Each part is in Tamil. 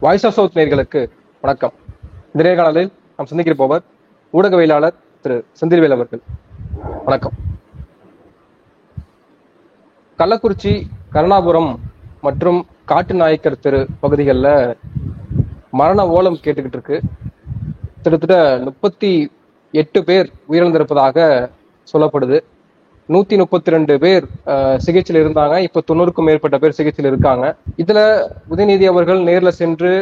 வாய்ஸ் ஆஃப் சவுத் நேயர்களுக்கு வணக்கம். இந்த நேர்காணலில் நாம் சந்திக்கிற போவர் ஊடகவியலாளர் திரு செந்தில்வேல் அவர்கள். வணக்கம். கள்ளக்குறிச்சி, கருணாபுரம் மற்றும் காட்டுநாயக்கர் தெரு பகுதிகளில் மரண ஓலம் கேட்டுக்கிட்டு இருக்கு. கிட்டத்தட்ட 38 பேர் உயிரிழந்திருப்பதாக சொல்லப்படுது. 132 பேர் சிகிச்சையில் இருந்தாங்க. இப்ப 90க்கும் மேற்பட்ட பேர் சிகிச்சையில் இருக்காங்க. இதுல உதயநிதி அவர்கள் நேர்ல சென்று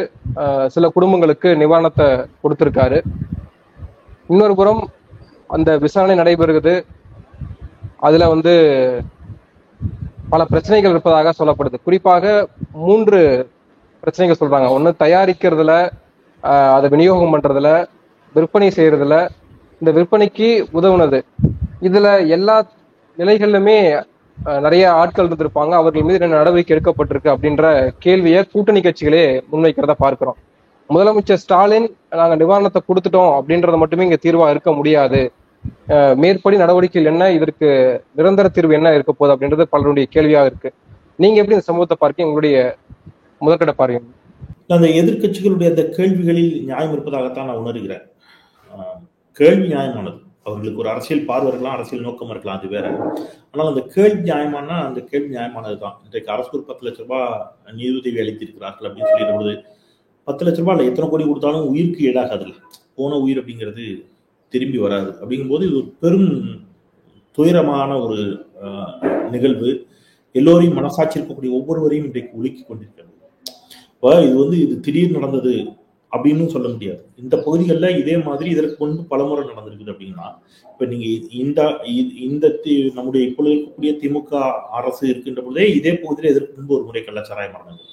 சில குடும்பங்களுக்கு நிவாரணத்தை கொடுத்திருக்காரு. இன்னொரு புறம் அந்த விசாரணை நடைபெறுகிறது. அதுல பல பிரச்சனைகள் இருப்பதாக சொல்லப்படுது. குறிப்பாக 3 பிரச்சனைகள் சொல்றாங்க. ஒண்ணு, தயாரிக்கிறதுல, அதை விநியோகம் பண்றதுல, விற்பனை செய்யறதுல, இந்த விற்பனைக்கு உதவுனது. இதுல எல்லா நிலைகளிலுமே நிறைய ஆட்கள் இருந்திருப்பாங்க. அவர்கள் மீது என்ன நடவடிக்கை எடுக்கப்பட்டிருக்கு அப்படின்ற கேள்வியை கூட்டணி கட்சிகளே முன்வைக்கிறத பார்க்கிறோம். முதலமைச்சர் ஸ்டாலின் நாங்க நிவாரணத்தை கொடுத்துட்டோம் அப்படின்றத மட்டுமே இங்க தீர்வா இருக்க முடியாது, மேற்படி நடவடிக்கைகள் என்ன, இதற்கு நிரந்தர தீர்வு என்ன இருக்க போகுது அப்படின்றது பலருடைய கேள்வியாக இருக்கு. நீங்க எப்படி இந்த சமூகத்தை பார்க்க உங்களுடைய முதற்கட்ட பார்வை? அந்த எதிர்கட்சிகளுடைய அந்த கேள்விகளில் நியாயம் இருப்பதாகத்தான் நான் உணர்கிறேன். கேள்வி நியாயமானது. அவர்களுக்கு ஒரு அரசியல் பார்வை இருக்கலாம், அரசியல் நோக்கம் இருக்கலாம், அது வேற. ஆனால் அந்த கேள்வி நியாயமானா அந்த கேள்வி நியாயமானது தான். இன்றைக்கு அரசு ஒரு 10 லட்ச ரூபாய் நிதியுதவி அளித்திருக்கிறார்கள் அப்படின்னு சொல்லிடும்போது 10 லட்ச ரூபாய் எத்தனை கோடி கொடுத்தாலும் உயிருக்கு ஈடாகாது. போன உயிர் அப்படிங்கிறது திரும்பி வராது. அப்படிங்கும்போது இது ஒரு பெரும் துயரமான ஒரு நிகழ்வு. எல்லோரையும் மனசாட்சி இருக்கக்கூடிய ஒவ்வொருவரையும் இன்றைக்கு உலுக்கி கொண்டிருக்கிறது. இப்போ இது திடீர் நடந்தது அப்படின்னு சொல்ல முடியாது. இந்த பகுதிகளில் இதே மாதிரி இதற்கு முன்பு பலமுறை நடந்திருக்குது. அப்படின்னா இப்ப நீங்க இந்த நம்முடைய இப்பொழுது இருக்கக்கூடிய திமுக அரசு இருக்கின்ற பொழுதே இதே பகுதியில் இதற்கு முன்பு ஒரு முறை கள்ளச்சாராயம் நடந்தது.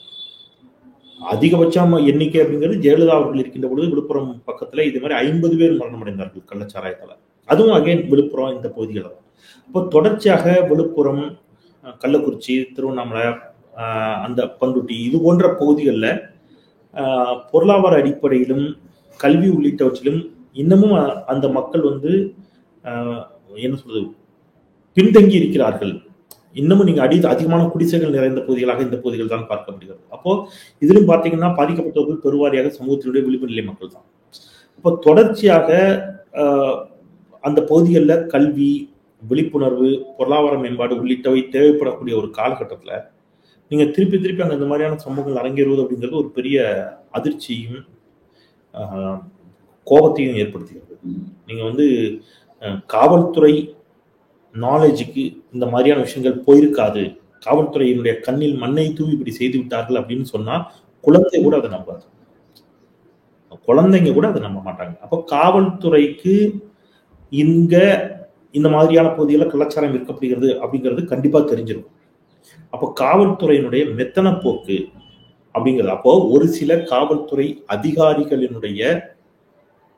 அதிகபட்சம் எண்ணிக்கை அப்படிங்கிறது ஜெயலலிதா அவர்கள் இருக்கின்ற பொழுது விழுப்புரம் பக்கத்துல இதே மாதிரி 50 பேர் மரணம் அடைந்தார்கள் கள்ளச்சாராயத்தால. அதுவும் அகைன் விழுப்புரம் இந்த பகுதிகள் தான். இப்போ தொடர்ச்சியாக விழுப்புரம், கள்ளக்குறிச்சி, திருவண்ணாமலை, அந்த பண்ருட்டி இது போன்ற பகுதிகளில் பொருளாதார அடிப்படையிலும் கல்வி உள்ளிட்டவற்றிலும் இன்னமும் அந்த மக்கள் என்ன சொல்றது, பின்தங்கி இருக்கிறார்கள். இன்னமும் நீங்க அதிகமான குடிசைகள் நிறைந்த பகுதிகளாக இந்த பகுதிகள் தான் பார்க்கப்படுகிறது. அப்போ இதிலும் பார்த்தீங்கன்னா பாதிக்கப்பட்டவர்கள் பெருவாரியாக சமூகத்தினுடைய விளிம்பு நிலை மக்கள் தான். அப்போ தொடர்ச்சியாக அந்த பகுதிகளில் கல்வி, விழிப்புணர்வு, பொருளாதார மேம்பாடு உள்ளிட்டவை தேவைப்படக்கூடிய ஒரு காலகட்டத்தில் நீங்க திருப்பி திருப்பி அங்க இந்த மாதிரியான சம்பவங்கள் அரங்கேறுவது அப்படிங்கிறது ஒரு பெரிய அதிர்ச்சியும் கோபத்தையும் ஏற்படுத்துகிறது. நீங்க காவல்துறை நாலேஜுக்கு இந்த மாதிரியான விஷயங்கள் போயிருக்காது, காவல்துறையினுடைய கண்ணில் மண்ணை தூவி இப்படி செய்து விட்டார்கள் அப்படின்னு சொன்னா குழந்தைங்க கூட அதை நம்ப மாட்டாங்க. அப்போ காவல்துறைக்கு இந்த மாதிரியான பகுதிகளில் கலாச்சாரம் இருக்கப்படுகிறது அப்படிங்கிறது கண்டிப்பா தெரிஞ்சிருக்கும். அப்போ காவல்துறையினுடைய மெத்தன போக்கு அப்படிங்கிறது, அப்போ ஒரு சில காவல்துறை அதிகாரிகளினுடைய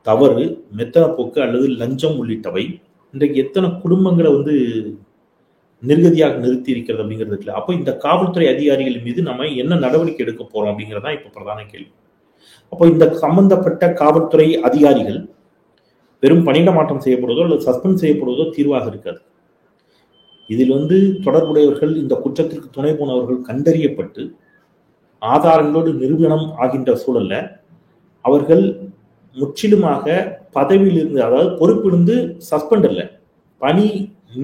தவறு, மெத்தன போக்கு அல்லது லஞ்சம் உள்ளிட்டவை இன்றைக்கு எத்தனை குடும்பங்களை நிர்கதியாக நிறுத்தி இருக்கிறது அப்படிங்கிறது இல்லை. அப்போ இந்த காவல்துறை அதிகாரிகள் மீது நம்ம என்ன நடவடிக்கை எடுக்க போறோம் அப்படிங்கிறதா இப்ப பிரதான கேள்வி. அப்போ இந்த சம்பந்தப்பட்ட காவல்துறை அதிகாரிகள் வெறும் பணியிட மாற்றம் செய்யப்படுவதோ அல்லது சஸ்பெண்ட் செய்யப்படுவதோ தீர்வாக இருக்காது. இதில் தொடர்புடையவர்கள், இந்த குற்றத்திற்கு துணை போனவர்கள் கண்டறியப்பட்டு ஆதாரங்களோடு நிரூபணம் ஆகின்ற சூழல்ல அவர்கள் முற்றிலுமாக பதவியில் இருந்து, அதாவது பொறுப்பிலிருந்து சஸ்பெண்ட் அல்ல, பணி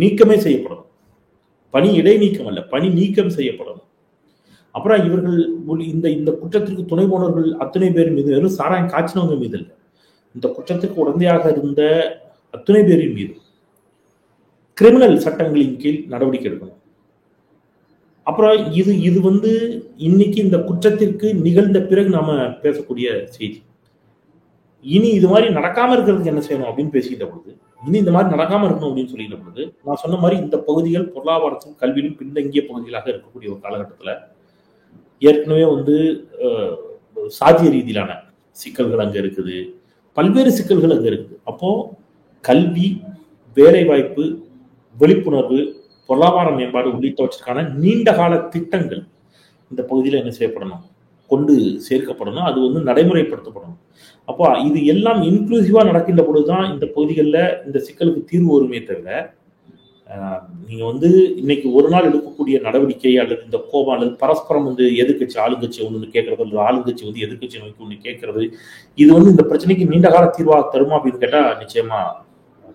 நீக்கமே செய்யப்படும். பணி இடைநீக்கம் அல்ல, பணி நீக்கம் செய்யப்படும். அப்புறம் இவர்கள் இந்த குற்றத்திற்கு துணை போனவர்கள் அத்தனை பேர் மீது, வெறும் சாராயம் காய்ச்சினவங்க மீது இல்லை, இந்த குற்றத்திற்கு உடந்தையாக இருந்த அத்தனை பேரின் மீது கிரிமினல் சட்டங்களின் கீழ் நடவடிக்கை எடுக்கணும். அப்புறம் இது இன்னைக்கு இந்த குற்றத்திற்கு நிகழ்ந்த பிறகு நாம பேசக்கூடிய செய்தி. இனி இது மாதிரி நடக்காம இருக்கிறதுக்கு என்ன செய்யணும் அப்படின்னு பேசிக்கிட்ட பொழுது, இனி இந்த மாதிரி நடக்காம இருக்கணும் அப்படின்னு சொல்லிட்ட பொழுது, நான் சொன்ன மாதிரி இந்த பகுதிகள் பொருளாதாரத்திலும் கல்வியிலும் பின்தங்கிய பகுதிகளாக இருக்கக்கூடிய ஒரு காலகட்டத்துல ஏற்கனவே சாதிய ரீதியிலான சிக்கல்கள் அங்க இருக்குது, பல்வேறு சிக்கல்கள் அங்க இருக்குது. அப்போ கல்வி, வேலை வாய்ப்பு, விழிப்புணர்வு, பொருளாதார மேம்பாடு உள்ளிட்டவற்றுக்கான நீண்ட கால திட்டங்கள் இந்த பகுதியில் என்ன செய்யப்படணும், கொண்டு சேர்க்கப்படணும், அது நடைமுறைப்படுத்தப்படணும். அப்போ இது எல்லாம் இன்க்ளூசிவா நடக்கின்ற பொழுதுதான் இந்த பகுதிகளில் இந்த சிக்கலுக்கு தீர்வு வருமே தவிர நீங்க வந்து இன்னைக்கு ஒரு நாள் எடுக்கக்கூடிய நடவடிக்கை அல்லது இந்த கோபம் அல்லது பரஸ்பரம் வந்து எதிர்கட்சி ஆளுங்கட்சி ஒன்று கேட்கறது அல்லது ஆளுங்கட்சி வந்து எதிர்கட்சி நோக்கி ஒன்று கேட்கறது, இது வந்து இந்த பிரச்சனைக்கு நீண்ட கால தீர்வா தருமா அப்படின்னு கேட்டா நிச்சயமா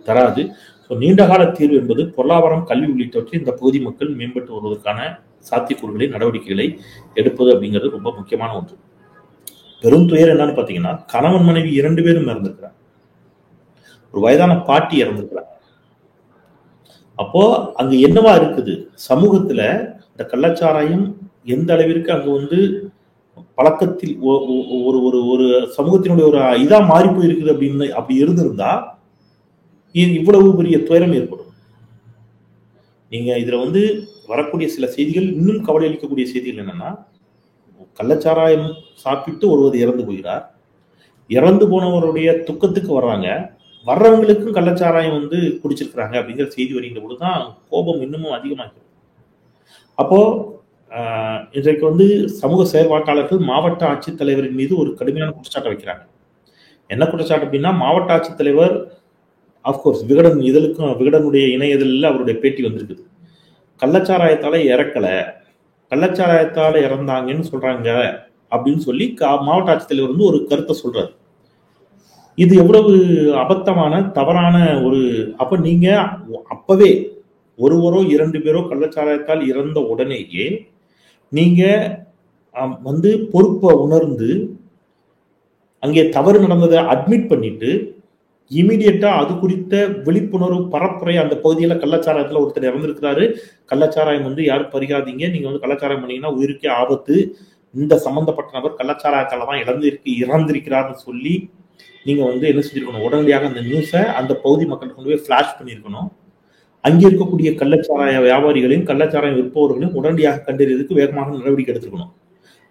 தராது. ஸோ நீண்ட கால தீர்வு என்பது பொருளாதாரம், கல்வி உள்ளிட்டவற்றை இந்த பகுதி மக்கள் மேம்பட்டு வருவதற்கான சாத்தியக்கூறுகளை, நடவடிக்கைகளை எடுப்பது அப்படிங்கிறது ரொம்ப முக்கியமான ஒன்று. பெரும் துயர் என்னன்னு பாத்தீங்கன்னா, கணவன் மனைவி 2 பேரும் இறந்திருக்கிறாங்க. ஒரு வயதான பாட்டி இறந்திருக்கிறாங்க. அப்போ அங்க என்னவா இருக்குது, சமூகத்துல இந்த கள்ளச்சாராயம் எந்த அளவிற்கு அங்க வந்து பழக்கத்தில் ஒரு ஒரு ஒரு சமூகத்தினுடைய ஒரு இதா மாறி போயிருக்குது அப்படின்னு அப்படி இருந்திருந்தா இவ்வளவு பெரிய துயரம் ஏற்படும். நீங்க இதுல வந்து வரக்கூடிய சில செய்திகள், இன்னும் கவலை அளிக்கக்கூடிய செய்திகள் என்னன்னா, கள்ளச்சாராயம் சாப்பிட்டு ஒருவர் இறந்து போகிறார். இறந்து போனவருடைய துக்கத்துக்கு வர்றாங்க, வர்றவங்களுக்கும் கள்ளச்சாராயம் வந்து குடிச்சிருக்கிறாங்க அப்படிங்கிற செய்தி வருகின்ற பொழுதுதான் கோபம் இன்னமும் அதிகமாகிறது. அப்போ இன்றைக்கு வந்து சமூக செயல்பாட்டாளர்கள் மாவட்ட ஆட்சித்தலைவரின் மீது ஒரு கடுமையான குற்றச்சாட்டை வைக்கிறாங்க. என்ன குற்றச்சாட்டு அப்படின்னா, மாவட்ட ஆட்சித்தலைவர் ஆஃப்கோர்ஸ் விகடன் இதழுக்கும் விகடனுடைய இணைய இதழில் அவருடைய பேட்டி வந்திருக்குது. கள்ளச்சாராயத்தால இறக்கல, கள்ளச்சாராயத்தால இறந்தாங்கன்னு சொல்றாங்க அப்படின்னு சொல்லி மாவட்ட ஆட்சித்தலைவர் வந்து ஒரு கருத்தை சொல்றாரு. இது எவ்வளவு அபத்தமான தவறான ஒரு, அப்ப நீங்க அப்பவே ஒருவரோ 2 பேரோ கள்ளச்சாராயத்தால் இறந்த உடனேயே நீங்க வந்து பொறுப்பை உணர்ந்து அங்கே தவறு நடந்ததை அட்மிட் பண்ணிட்டு இமீடியட்டா அது குறித்த விழிப்புணர்வு பரப்புரை அந்த பகுதியில கள்ளச்சாராயத்துல ஒருத்தர் இறந்திருக்கிறாரு, கள்ளச்சாராயம் வந்து யாரும் பறிக்காதீங்க, நீங்க வந்து கள்ளச்சாராயம் பண்ணீங்கன்னா உயிருக்கே ஆபத்து, இந்த சம்பந்தப்பட்ட நபர் கள்ளச்சாராயத்தால தான் இறந்திருக்கிறார்னு சொல்லி நீங்க வந்து என்ன செஞ்சிருக்கணும், உடனடியாக அந்த நியூஸை அந்த பகுதி மக்களுக்கு கொண்டு போய் ஃபிளாஷ் பண்ணியிருக்கணும். அங்கே இருக்கக்கூடிய கள்ளச்சாராய வியாபாரிகளையும் கள்ளச்சாராயம் விற்பவர்களையும் உடனடியாக கண்டறியதுக்கு வேகமாக நடவடிக்கை எடுத்துக்கணும்.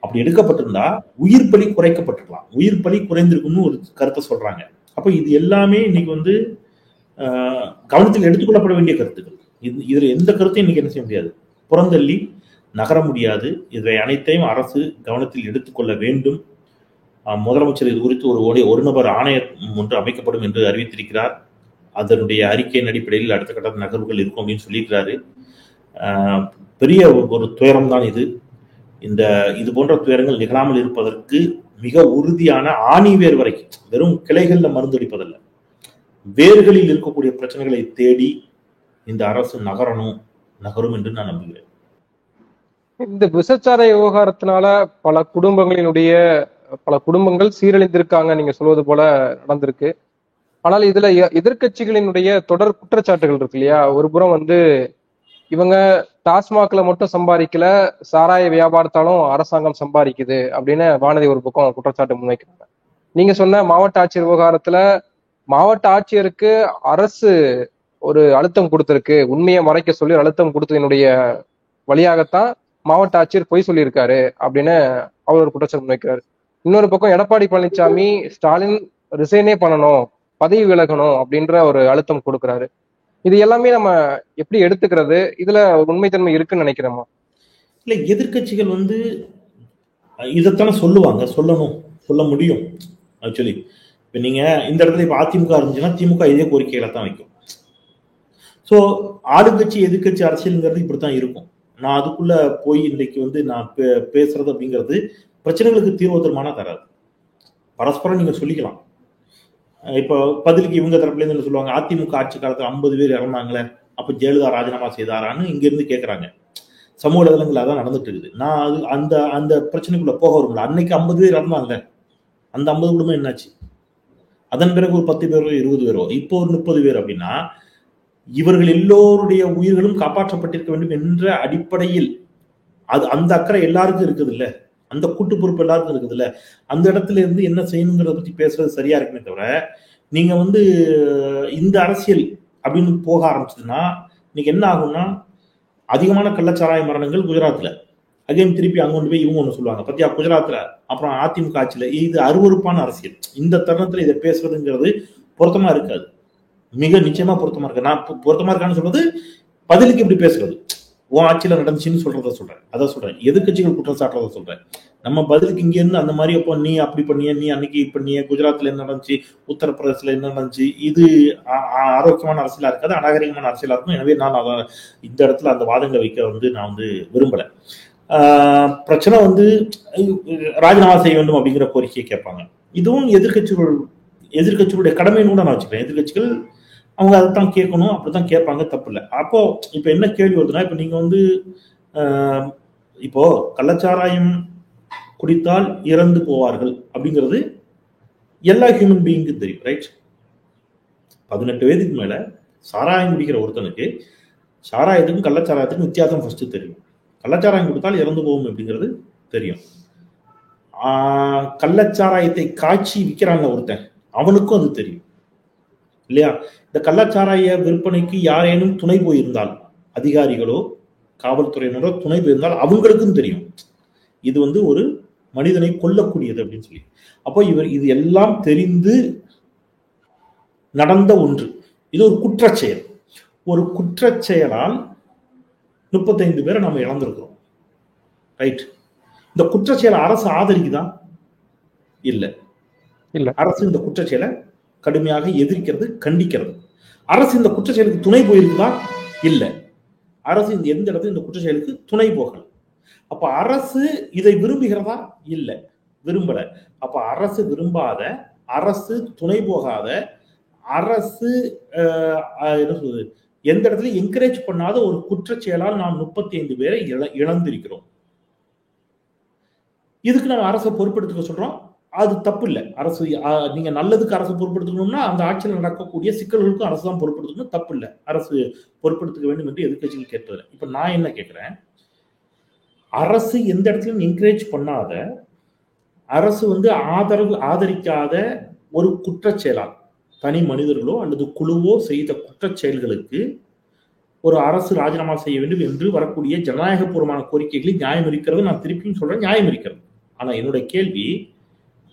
அப்படி எடுக்கப்பட்டிருந்தா உயிர் பலி குறைக்கப்பட்டிருக்கலாம், உயிர் பலி குறைந்திருக்குன்னு ஒரு கருத்தை சொல்றாங்க. அப்ப இது எல்லாமே இன்னைக்கு வந்து கவனத்தில் எடுத்துக்கொள்ளப்பட வேண்டிய கருத்துக்கள். இதுல எந்த கருத்தையும் இன்னைக்கு என்ன செய்ய முடியாது, புறந்தள்ளி நகர முடியாது. இதை அனைத்தையும் அரசு கவனத்தில் எடுத்துக்கொள்ள வேண்டும். முதலமைச்சர் இது குறித்து ஒரு நபர் ஆணையம் ஒன்று அமைக்கப்படும் என்று அறிவித்திருக்கிறார். அதனுடைய அறிக்கையின் அடிப்படையில் அடுத்த கட்ட நகர்வுகள் இருக்கும் அப்படின்னு சொல்லியிருக்கிறாரு. பெரிய ஒரு துயரம் தான் இது. இது போன்ற துயரங்கள் நிகழாமல் இருப்பதற்கு மிக உறுதியான ஆணிவேர் வரைக்கும், வெறும் கிளைகள்ல மருந்தடிப்பதல்ல, வேர்களில் இருக்கக்கூடிய பிரச்சனைகளை தேடி இந்த அரசு நகரும் என்று நான் நம்புகிறேன். இந்த விசச்சார விவகாரத்தினால பல குடும்பங்கள் சீரழிந்திருக்காங்க, நீங்க சொல்வது போல நடந்திருக்கு. ஆனால் இதுல எதிர்கட்சிகளினுடைய தொடர் குற்றச்சாட்டுகள் இருக்கு இல்லையா. ஒரு புறம் வந்து இவங்க டாஸ்மாக்ல மட்டும் சம்பாதிக்கல, சாராய வியாபாரத்தாலும் அரசாங்கம் சம்பாதிக்குது அப்படின்னு வானதி ஒரு பக்கம் குற்றச்சாட்டு முன்வைக்கிறாங்க. நீங்க சொன்ன மாவட்ட ஆட்சியர் விவகாரத்துல மாவட்ட ஆட்சியருக்கு அரசு ஒரு அழுத்தம் கொடுத்திருக்கு, உண்மையை மறைக்க சொல்லி அழுத்தம் கொடுத்ததனுடைய வழியாகத்தான் மாவட்ட ஆட்சியர் பொய் சொல்லியிருக்காரு அப்படின்னு அவர் ஒரு குற்றச்சாட்டு முன்வைக்கிறாரு. இன்னொரு பக்கம் எடப்பாடி பழனிசாமி ஸ்டாலின் ரிசைனே பண்ணணும், பதவி விலகணும் அப்படின்ற ஒரு அழுத்தம் கொடுக்கிறாரு. இது எல்லாமே நம்ம எப்படி எடுத்துக்கிறது, இதுல உண்மைத்தன்மை இருக்குன்னு நினைக்கிறோமா? இல்ல, எதிர்கட்சிகள் வந்து இதைத்தானே சொல்ல முடியும். ஆக்சுவலி இப்ப நீங்க இந்த இடத்துல இப்ப அதிமுக இருந்துச்சுன்னா திமுக இதே கோரிக்கைகளை தான் வைக்கும். ஸோ ஆளுங்கட்சி எதிர்கட்சி அரசியலுங்கிறது இப்படித்தான் இருக்கும். நான் அதுக்குள்ள போய் இன்றைக்கு வந்து நான் பேசுறது அப்படிங்கிறது பிரச்சனைகளுக்கு தீர்வு தராது. பரஸ்பரம் நீங்க சொல்லிக்கலாம். இப்போ பதிலுக்கு இவங்க தரப்புல இருந்து சொல்லுவாங்க, அதிமுக ஆட்சி காலத்துல 50 பேர் இறந்தாங்களே, அப்ப ஜெயலலிதா ராஜினாமா செய்தாரான்னு இங்க இருந்து கேட்கறாங்க. சமூக வலைதளங்கள் அதான் நடந்துட்டு இருக்குது. நான் அது அந்த பிரச்சனைக்குள்ள போக வரும்ல. அன்னைக்கு 50 பேர் இறந்தாங்க, அந்த 50 குடும்பம் என்னாச்சு? அதன் பிறகு ஒரு 10 பேரோ 20 பேரோ, இப்போ ஒரு 30 பேர் அப்படின்னா இவர்கள் எல்லோருடைய உயிர்களும் காப்பாற்றப்பட்டிருக்க வேண்டும் என்ற அடிப்படையில் அந்த அக்கறை எல்லாருக்கும் இருக்குது இல்ல, அந்த கூட்டு பொறுப்பு எல்லாருக்கும் இருக்குது இல்ல. அந்த இடத்துல இருந்து என்ன செய்யணுங்கிறத பத்தி பேசுறது சரியா இருக்குமே தவிர, நீங்க வந்து இந்த அரசியல் அப்படின்னு போக ஆரம்பிச்சதுன்னா இன்னைக்கு என்ன ஆகும்னா, அதிகமான கள்ளச்சாராய மரணங்கள் குஜராத்ல, அகைன் திருப்பி அங்க கொண்டு போய் இவங்க ஒண்ணு சொல்லுவாங்க பத்தியா குஜராத்ல, அப்புறம் அதிமுக ஆட்சியில. இது அருவருப்பான அரசியல். இந்த தருணத்துல இதை பேசுறதுங்கிறது பொருத்தமா இருக்காது, மிக நிச்சயமா பொருத்தமா இருக்கு. நான் பொருத்தமா இருக்கான்னு சொல்றது பதிலுக்கு இப்படி பேசுறது, உன் ஆட்சியில நடந்துச்சுன்னு சொல்றத சொல்றேன், அதான் சொல்றேன். எதிர்கட்சிகள் குற்றம் சாட்டுறத சொல்றேன். நம்ம பதிலுக்கு இங்க இருந்து அந்த மாதிரி அப்போ நீ அப்படி பண்ணிய, நீ அன்னைக்கு பண்ணிய, குஜராத்ல என்ன நடந்துச்சு, உத்தரப்பிரதேசல என்ன நடந்துச்சு, இது ஆரோக்கியமான அரசியலா இருக்காது, அநாகரிகமான அரசியலா இருக்கும். எனவே நான் இந்த இடத்துல அந்த வாதங்களை வைக்க நான் விரும்பல. பிரச்சனை ராஜினாமா செய்ய வேண்டும் அப்படிங்கிற கோரிக்கையை கேட்பாங்க. இதுவும் எதிர்கட்சிகளுடைய கடமைன்னு கூட நான் வச்சுக்கிறேன். எதிர்கட்சிகள் அவங்க அதைத்தான் கேட்கணும், அப்படித்தான் கேட்பாங்க, தப்பு இல்லை. அப்போ இப்ப என்ன கேள்வி வருதுன்னா, இப்ப நீங்க இப்போ கள்ளச்சாராயம் குடித்தால் இறந்து போவார்கள் அப்படிங்கிறது எல்லா ஹியூமன் பீயிங்கும் தெரியும், ரைட்? 18 வயதுக்கு மேல சாராயம் குடிக்கிற ஒருத்தனுக்கு சாராயத்துக்கும் கள்ளச்சாராயத்துக்கும் வித்தியாசம் ஃபர்ஸ்ட் தெரியும். கள்ளச்சாராயம் கொடுத்தால் இறந்து போகும் அப்படிங்கிறது தெரியும். கள்ளச்சாராயத்தை காய்ச்சி விற்கிறாங்க ஒருத்தன், அவனுக்கும் அது தெரியும் இல்லையா? இந்த கள்ளச்சாராய விற்பனைக்கு யாரேனும் துணை போயிருந்தால், அதிகாரிகளோ காவல்துறையினரோ துணை போயிருந்தால் அவங்களுக்கும் தெரியும் இது ஒரு மனிதனை கொல்லக்கூடியது அப்படின்னு சொல்லி. அப்போ இது எல்லாம் தெரிந்து நடந்த ஒன்று. இது ஒரு குற்றச்செயல். ஒரு குற்றச்செயலால் 35 பேரை நம்ம இழந்திருக்கிறோம், ரைட்? இந்த குற்றச்செயலை அரசு ஆதரிக்குதா? இல்ல. அரசு இந்த குற்றச்செயலை கடுமையாக எதிர்க்கிறது, கண்டிக்கிறது. அரசு இந்த குற்றச்செயலுக்கு துணை போயிருக்குதா? இல்ல. அரசு எந்த இடத்துல இந்த குற்றச்செயலுக்கு துணை போகல. அப்ப அரசு இதை விரும்புகிறதா? இல்ல, விரும்பல. அப்ப அரசு விரும்பாத, அரசு துணை போகாத, அரசு என்ன சொல்றது, எந்த இடத்துல என்கரேஜ் பண்ணாத ஒரு குற்றச்செயலால் நாம் 35 பேரை இழந்திருக்கிறோம். இதுக்கு நம்ம அரசை பொறுப்பெடுத்துக்க சொல்றோம், அது தப்பு இல்லை. அரசு நீங்க நல்லதுக்கு அரசு பொறுப்பெடுத்துக்கணும்னா அந்த ஆட்சியில் நடக்கக்கூடிய சிக்கல்களுக்கும் அரசு தான் பொறுப்பெடுத்துக்கணும், தப்பு இல்லை. அரசு பொறுப்பெடுத்துக்க வேண்டும் என்று எதிர்கட்சிகள் கேட்பதில்லை. இப்ப நான் என்ன கேட்கிறேன், அரசு எந்த இடத்துலையும் என்கரேஜ் பண்ணாத, அரசு ஆதரிக்காத ஒரு குற்றச்செயலால் தனி மனிதர்களோ அல்லது குழுவோ செய்த குற்றச்செயல்களுக்கு ஒரு அரசு ராஜினாமா செய்ய வேண்டும் என்று வரக்கூடிய ஜனநாயகபூர்வமான கோரிக்கைகளில் நியாயம் இருக்கிறது. நான் திருப்பியும் சொல்றேன், நியாயம் இருக்கிறது. ஆனா என்னுடைய கேள்வி,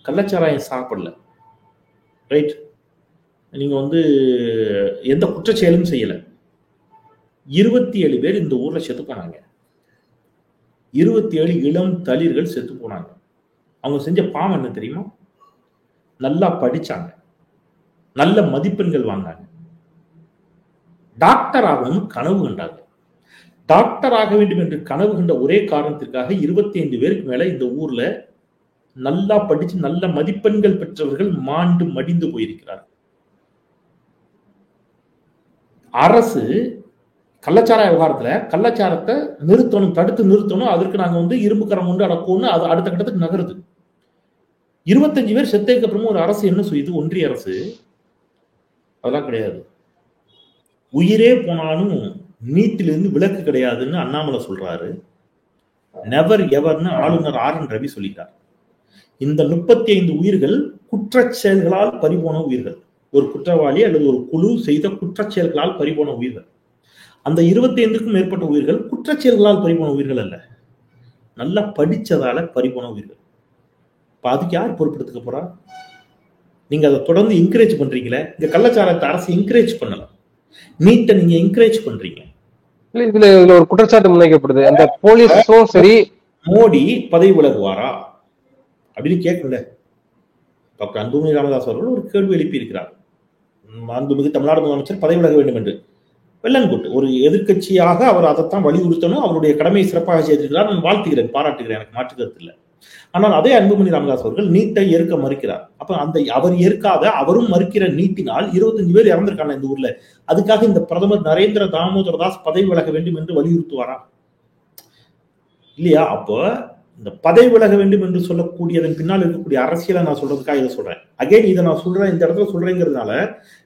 கள்ளச்சாராயம் சாப்பிடல, ரைட்? நீங்க எந்த குற்றச்செயலும் செய்யல, 27 பேர் இந்த ஊர்ல செத்து போனாங்க. 27 இளம் தளிர்கள் செத்து போனாங்க. அவங்க செஞ்ச பாவம் என்ன தெரியுமா? நல்லா படிச்சாங்க, நல்ல மதிப்பெண்கள் வாங்கினாங்க, டாக்டர் ஆகணும் கனவு கண்டாங்க. டாக்டர் ஆக வேண்டும் என்று கனவு கண்ட ஒரே காரணத்திற்காக 25 பேருக்கு மேல இந்த ஊர்ல நல்லா படிச்சு நல்ல மதிப்பெண்கள் பெற்றவர்கள் மாண்டு மடிந்து போயிருக்கிறார். அரசு கள்ளச்சாராய விவகாரத்துல கள்ளச்சாரத்தை நிறுத்தணும், தடுத்து நிறுத்தணும், அதற்கு நாங்க இரும்பு கரம் கொண்டு அடக்கணும்னு அது அடுத்த கட்டத்துக்கு நகருது. 25 பேர் செத்ததுக்கு அப்புறமும் ஒரு அரசு என்ன செய்யுது? ஒன்றிய அரசு அதெல்லாம் கிடையாது. உயிரே போனாலும் நீட்டிலிருந்து விலக்கு கிடையாதுன்னு அண்ணாமலை சொல்றாரு. நெவர் எவர்னு ஆளுநர் RN ரவி சொல்லிட்டார். இந்த 35 உயிர்கள் குற்றச் செயல்களால் பறிபோன உயிர்கள். ஒரு குற்றவாளி அல்லது ஒரு குழு செய்த குற்றச் செயல்களால் பறிபோன உயிர்கள். அந்த 25க்கும் மேற்பட்ட உயிர்கள் குற்றச்செயல்களால் பறிபோன உயிர்கள் அல்ல, நல்லா படிச்சதால பறிபோன உயிர்கள். அதுக்கு யார் பொறுப்பெடுத்துக்க போறா? நீங்க அதை தொடர்ந்து என்கரேஜ் பண்றீங்களே. இந்த கள்ளச்சாரத்தை அரசு என்கரேஜ் பண்ணல, நீட்டை நீங்க என்கரேஜ் பண்றீங்க. இதுல ஒரு குற்றச்சாட்டு முன்வைக்கப்படுது, அந்த போலீஸும் சரி, மோடி பதவி விலகுவாரா அப்படின்னு கேட்கல. டாக்டர் அன்புமணி ராமதாஸ் அவர்கள் ஒரு கேள்வி எழுப்பி இருக்கிறார். மாண்புமிகு தமிழ்நாடு முதலமைச்சர் பதவி விலக வேண்டும் என்று. வெள்ளன்குட் ஒரு எதிர்கட்சியாக அவர் அதைத்தான் வலியுறுத்தணும், அவருடைய கடமையை சிறப்பாக செய்திருக்கிறார். நான் வாழ்த்துகிறேன், பாராட்டுகிறேன், எனக்கு மாற்று கருத்து இல்லை. ஆனால் அதே அன்புமணி ராமதாஸ் அவர்கள் நீட்டை ஏற்க மறுக்கிறார். அப்ப அவர் ஏற்காத, அவரும் மறுக்கிற நீட்டினால் 25 பேர் இறந்திருக்காங்க இந்த ஊர்ல. அதுக்காக இந்த பிரதமர் நரேந்திர தாமோதர தாஸ் பதவி விலக வேண்டும் என்று வலியுறுத்துவாரா? இல்லையா? அப்போ இந்த பதவி விலக வேண்டும் என்று சொல்லக்கூடியதன் பின்னால் இருக்கக்கூடிய அரசியலை நான் சொல்றதுக்காக இதை சொல்றேன். அகைன் இதை நான் சொல்றேன், இந்த இடத்துல சொல்றேங்கிறதுனால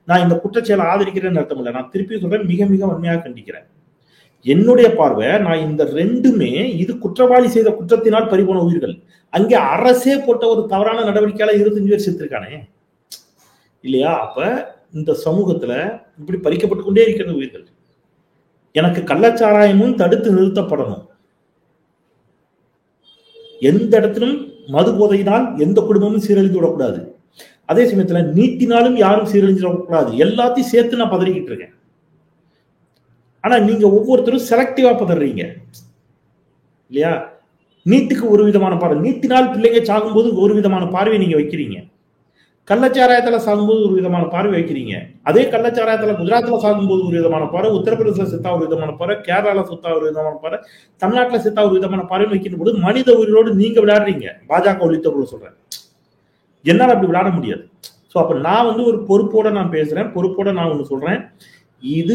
நான் இந்த குற்றச்செயலை ஆதரிக்கிறேன்னு அர்த்தம் இல்லை. நான் திருப்பி சொல்றேன், மிக மிக வன்மையாக கண்டிக்கிறேன். என்னுடைய பார்வை, நான் இந்த ரெண்டுமே இது குற்றவாளி செய்த குற்றத்தினால் பறிபோன உயிர்கள். அங்கே அரசே போட்ட ஒரு தவறான நடவடிக்கையால 25 பேர் செத்துருக்கானே, இல்லையா? அப்ப இந்த சமூகத்துல இப்படி பறிக்கப்பட்டு கொண்டே இருக்கிற உயிர்கள். எனக்கு கள்ளச்சாராயமும் தடுத்து நிறுத்தப்படணும். எந்த இடத்திலும் மது போதையினால் எந்த குடும்பமும் சீரழிந்து விடக்கூடாது. அதே சமயத்துல நீட்டினாலும் யாரும் சீரழிஞ்சிடக்கூடாது. எல்லாத்தையும் சேர்த்து நான் பதறிக்கிட்டு இருக்கேன். ஆனா நீங்க ஒவ்வொருத்தரும் செலக்டிவா பதறீங்க, இல்லையா? நீட்டுக்கு ஒரு விதமான பார்வை, நீட்டினால் பிள்ளைங்க சாகும்போது ஒரு விதமான பார்வை நீங்க வைக்கிறீங்க, கள்ளச்சாராயத்துல சாகும்போது ஒரு விதமான பார்வை வைக்கிறீங்க. அதே கள்ளச்சாராயத்துல குஜராத்ல சாகும்போது ஒரு விதமான பார்வை, உத்தரப்பிரதேசல செத்தா ஒரு விதமான பார்வை, கேரளால செத்தா ஒரு விதமான பார்வை, தமிழ்நாட்டுல செத்தா ஒரு விதமான பார்வை வைக்கின்ற போது மனித உயிரோடு நீங்க விளையாடுறீங்க. பாஜக உள்ளிட்டவர்கள் சொல்றேன், என்னால அப்படி விளையாட முடியாது. ஸோ அப்ப நான் வந்து ஒரு பொறுப்போட நான் பேசுறேன், பொறுப்போட நான் ஒண்ணு சொல்றேன், இது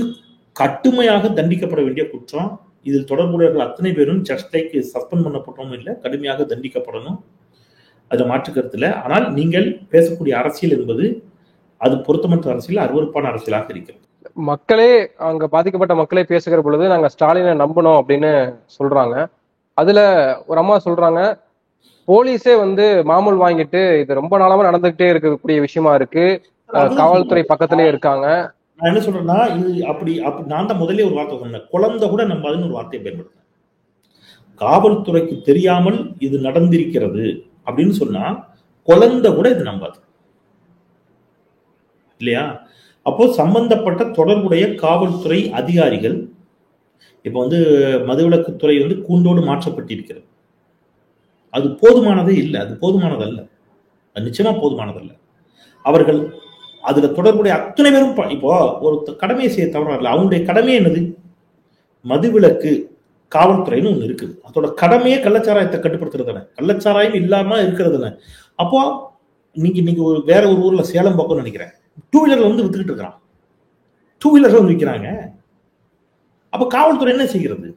கடுமையாக தண்டிக்கப்பட வேண்டிய குற்றம். இதில் தொடர்புடையவர்கள் அத்தனை பேரும் ஜஸ்ட் லைக் சஸ்பெண்ட் பண்ணப்பட்டோம் இல்லை, கடுமையாக தண்டிக்கப்படணும், அது மாற்று கருத்து இல்லை. ஆனால் நீங்கள் பேசக்கூடிய அரசியல் என்பது அது பொருத்தமற்ற அரசியல், அருவருப்பான அரசியலாக இருக்கிறது. மக்களே, அங்க பாதிக்கப்பட்ட மக்களே பேசுகிற பொழுது நாங்க ஸ்டாலினை நம்பணும் அப்படின்னு சொல்றாங்க. அதுல ஒரு அம்மா சொல்றாங்க, போலீஸே வந்து மாமூல் வாங்கிட்டு இது ரொம்ப நாளாம நடந்துகிட்டே இருக்கக்கூடிய விஷயமா இருக்கு, காவல்துறை பக்கத்திலே இருக்காங்க. நான் என்ன சொல்றேன்னா, இது அப்படி நான் தான் முதல்ல ஒரு வார்த்தை சொன்னேன், குழந்தை கூட நம்பாதுன்னு ஒரு வார்த்தையை பயன்படுத்தேன். காவல்துறைக்கு தெரியாமல் இது நடந்திருக்கிறது அப்படின்னு சொன்னா குழந்தை கூட இது நம்பாது இல்லையா? அப்போ சம்பந்தப்பட்ட தொடர்புடைய காவல்துறை அதிகாரிகள், இப்ப வந்து மதுவிலக்குத்துறை வந்து கூண்டோடு மாற்றப்பட்டிருக்கிறது, அது போதுமானதே இல்லை, அது போதுமானதல்ல, அது நிச்சயமா போதுமானதல்ல. அவர்கள் அதுல தொடர்புடைய அத்தனை பேரும் இப்போ ஒரு கடமையை செய்ய தவறால, அவங்களுடைய கடமை என்னது? மதுவிலக்கு காவல்துறைன்னு ஒண்ணு இருக்குது, அதோட கடமையே கள்ளச்சாராயத்தை கட்டுப்படுத்துறதுன, கள்ளச்சாராயம் இல்லாம இருக்கிறதுன. அப்போ நீங்க வேற ஒரு ஊர்ல சேலம் பக்கம் நினைக்கிறேன், 2 வீலர்ல வந்து வித்துக்கிட்டு இருக்கிறான், 2 வீலர்ல வந்து விற்கிறாங்க. அப்ப காவல்துறை என்ன செய்கிறது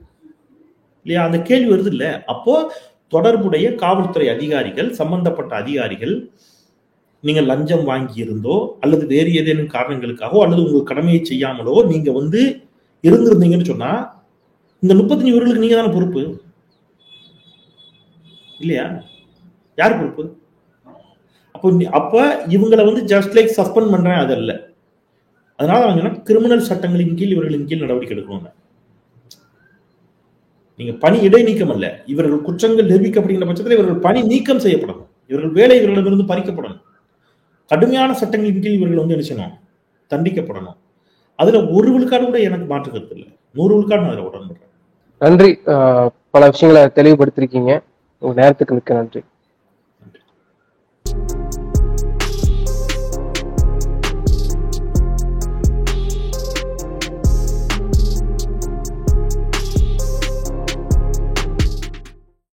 இல்லையா? அந்த கேள்வி வருது இல்ல. அப்போ தொடர்புடைய காவல்துறை அதிகாரிகள், சம்பந்தப்பட்ட அதிகாரிகள், நீங்க லஞ்சம் வாங்கி இருந்தோ அல்லது வேறு ஏதேனும் காரணங்களுக்காகவோ அல்லது உங்க கடமையை செய்யாமலோ நீங்க வந்து இருந்திருந்தீங்கன்னு சொன்னா இந்த 35 வீரர்களுக்கு நீங்க தானே பொறுப்பு இல்லையா? யார் பொறுப்பு? அப்ப இவங்களை வந்து ஜஸ்ட் லைக் சஸ்பெண்ட் பண்றேன் அது அல்ல. அதனால அவங்க கிரிமினல் சட்டங்களின் கீழ் இவர்களின் கீழ் நடவடிக்கை எடுக்கணும். நீங்க பணி இடைநீக்கம் அல்ல, இவர்கள் குற்றங்கள் நிரூபிக்கப்படுகின்ற பட்சத்தில் இவர்கள் பணி நீக்கம் செய்யப்படணும், இவர்கள் வேலை இவர்களிடமிருந்து பறிக்கப்படணும், கடுமையான சட்டங்களின் கீழ் இவர்கள் வந்து நினைச்சணும், தண்டிக்கப்படணும். அதுல ஒரு விழுக்காடு கூட எனக்கு மாற்று கருத்து இல்லை, 100 விழுக்காடு நான் அதில் உடன்படுறேன். நன்றி, பல விஷயங்களை தெளிவுபடுத்திருக்கீங்க, உங்க நேரத்துக்கு மிக்க நன்றி.